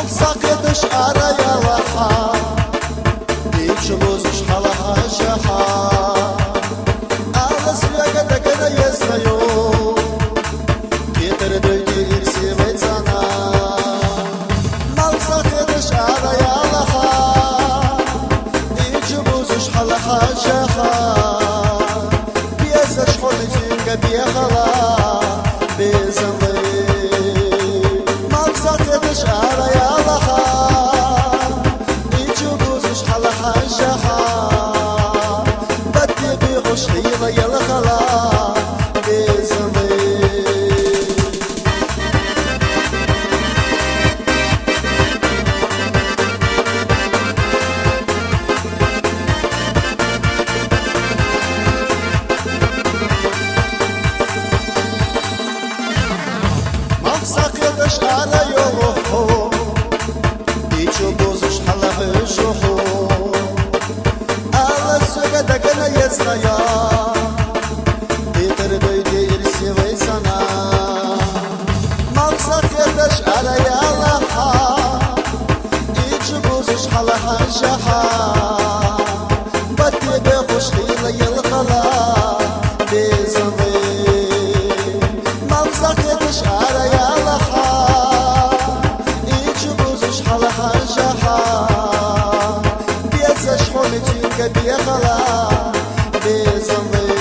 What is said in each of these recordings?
ساقيتش أرايا لحا بيشموزش خلاها شحا أغلس يقدك أنا يزنيو كتر دويتي إرسي بيتانا مال ساقيتش أرايا لحا بيشموزش خلاها شحا بيزش خلتين قبيا خلا بيزني مال ساقيتش أرايا ساقيتش على يومه بيشو بوزش حلاه شوحو على سجدك انا يزنايا بيتر بيدي يرسي ويسانا ما ساقيتش على يالها بيشو بوزش حلاه شحا بدي بيخش لي يلخلا بيزني ما ساقيتش على بيا خلا بيزني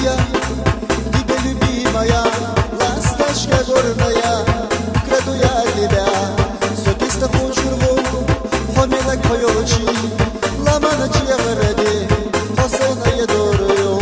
любимая, тебя любимая, ласточка горная, украду я тебя. Сотни с тобой чурву, хомелак поелочи, ламана чьягради, хосена я дорою.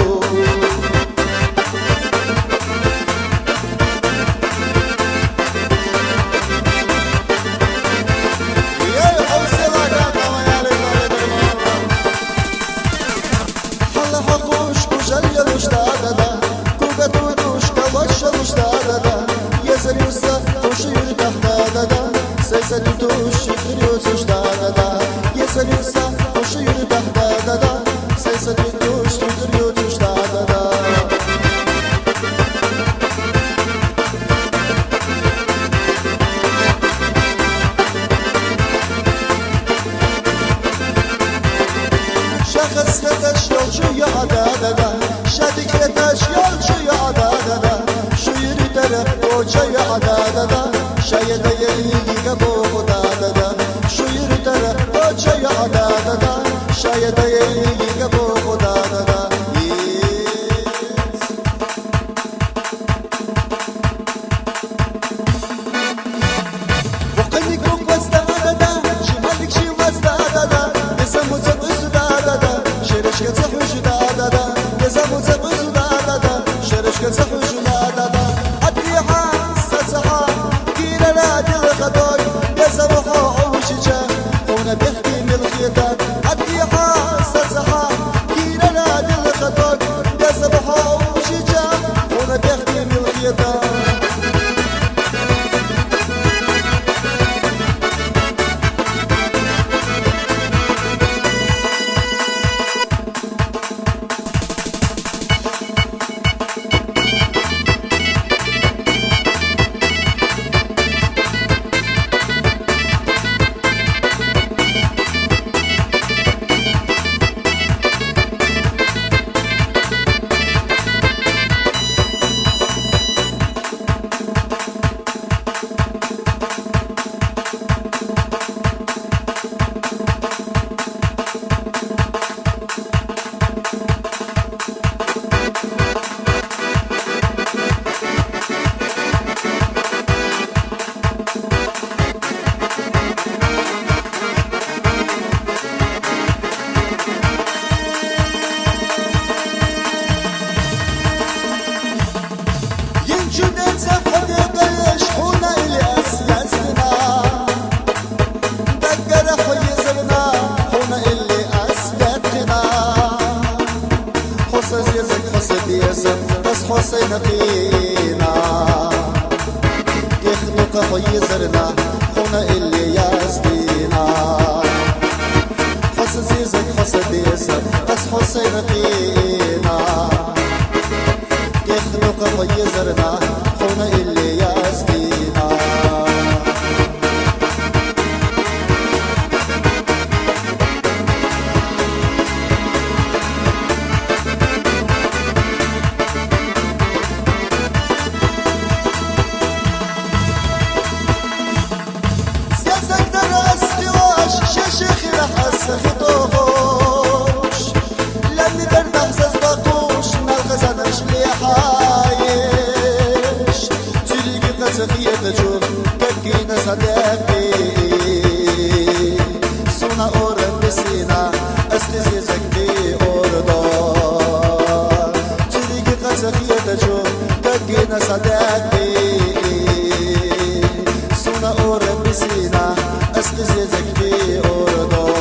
شخص فتش yolcu ya adada, şadik etaş yolcu ya adada, şu yürü tere koca ya adada, şayede yeğiga bu adada, şu yürü tere koca ya adada, şayede yeğiga bu adada. حسين فينا يخلق خيزرنا خونا اللي ياسدينا حس زيزك حس ديسر بس حسين فينا يخلق خيزرنا خونا اللي ياسدينا خطوش لاني بردحزز باقوش نالخزانش لي حايش تريقي قصفية تجور كبكينا صدقي سونا أورن بسينا أستزيزك دي أوردار تريقي قصفية تجور كبكينا صدقي سونا أورن بسينا أستزيزك دي أوردار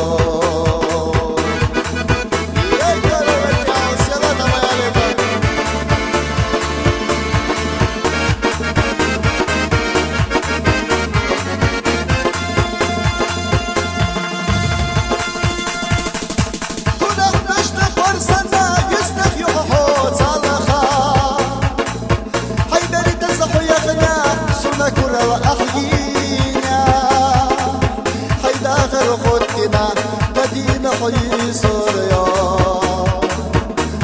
حي سوريا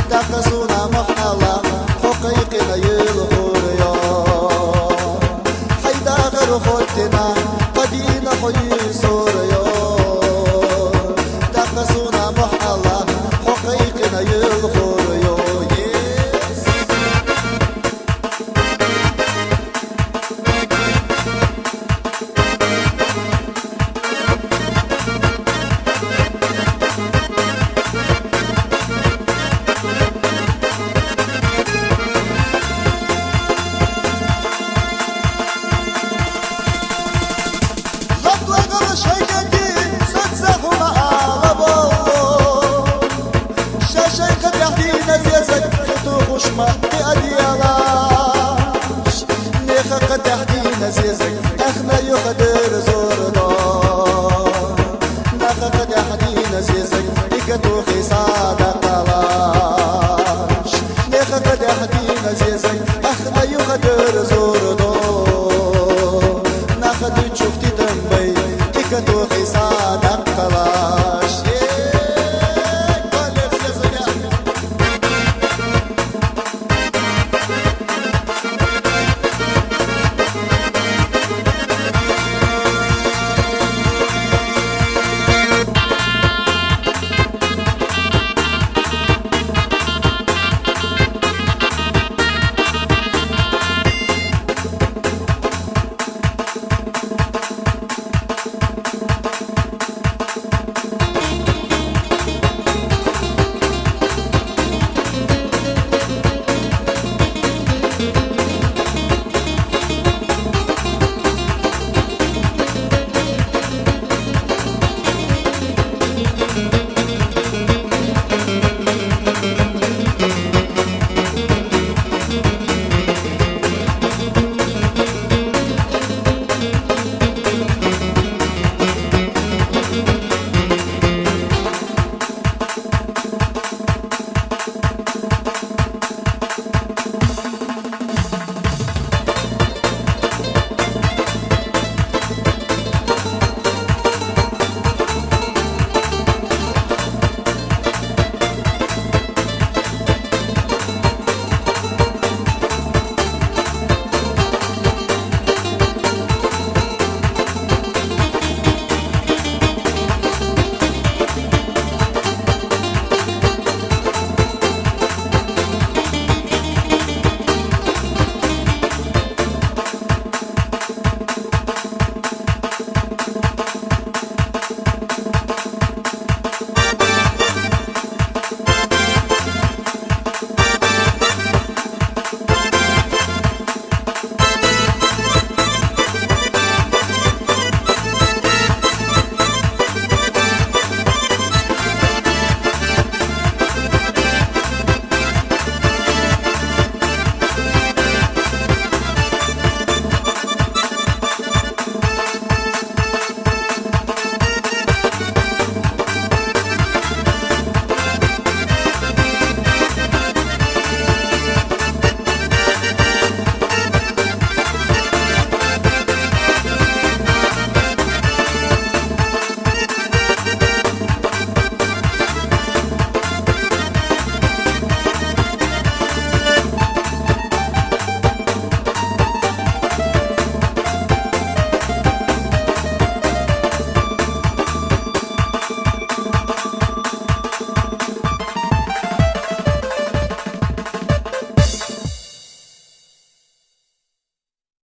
تقسونا محلا حقيقنا يلغوريا حيدا غير خوتنا قدينا حي سوريا تقسونا محلا حقيقنا يلغوريا ما تأديلاش نيخ قدح دين عزيزك اخنا يقدر زورنا نيخ قدح دين عزيزك يكتو خي صادق لاش نيخ قدح دين عزيزك